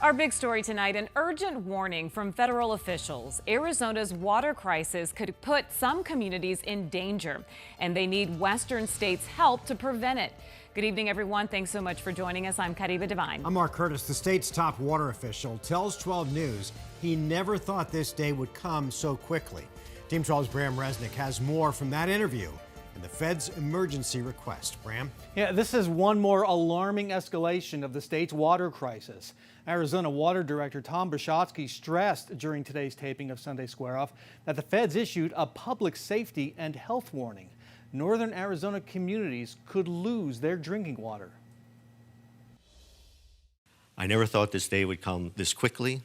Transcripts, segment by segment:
Our big story tonight, an urgent warning from federal officials. Arizona's water crisis could put some communities in danger, and they need Western states' help to prevent it. Good evening, everyone. Thanks so much for joining us. I'm Kariba Devine. I'm Mark Curtis. The state's top water official tells 12 News he never thought this day would come so quickly. Team 12's Bram Resnick has more from that interview and the Fed's emergency request. Bram? Yeah, this is one more alarming escalation of the state's water crisis. Arizona Water Director Tom Buschatzke stressed during today's taping of Sunday Square Off that the feds issued a public safety and health warning. Northern Arizona communities could lose their drinking water. I never thought this day would come this quickly,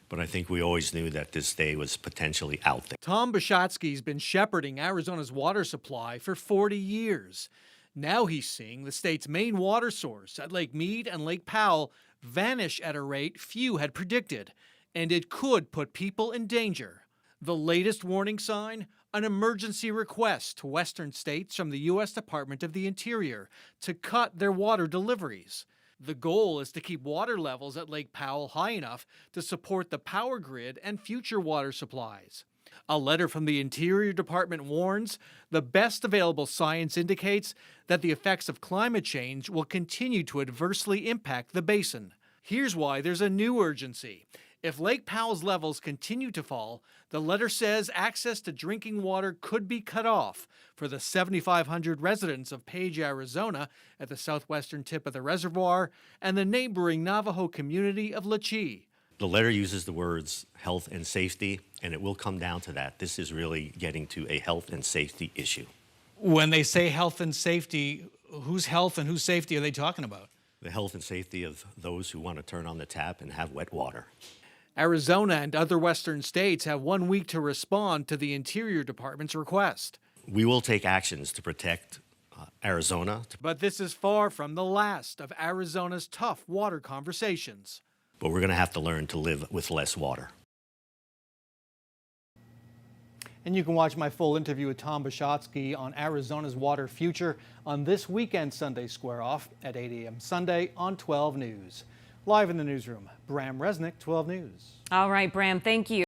but I think we always knew that this day was potentially out there. Tom Buschatzke's been shepherding Arizona's water supply for 40 years. Now he's seeing the state's main water source at Lake Mead and Lake Powell vanish at a rate few had predicted, and it could put people in danger. The latest warning sign? An emergency request to Western states from the U.S. Department of the Interior to cut their water deliveries. The goal is to keep water levels at Lake Powell high enough to support the power grid and future water supplies. A letter from the Interior Department warns the best available science indicates that the effects of climate change will continue to adversely impact the basin. Here's why there's a new urgency. If Lake Powell's levels continue to fall, the letter says access to drinking water could be cut off for the 7,500 residents of Page, Arizona, at the southwestern tip of the reservoir, and the neighboring Navajo community of Lachee. The letter uses the words health and safety, and it will come down to that. This is really getting to a health and safety issue. When they say health and safety, whose health and whose safety are they talking about? The health and safety of those who want to turn on the tap and have wet water. Arizona and other western states have 1 week to respond to the Interior Department's request. We will take actions to protect Arizona. But this is far from the last of Arizona's tough water conversations. But we're going to have to learn to live with less water. And you can watch my full interview with Tom Buschatzke on Arizona's water future on this weekend Sunday Square Off at 8 a.m. Sunday on 12 News. Live in the newsroom, Bram Resnick, 12 News. All right, Bram, thank you.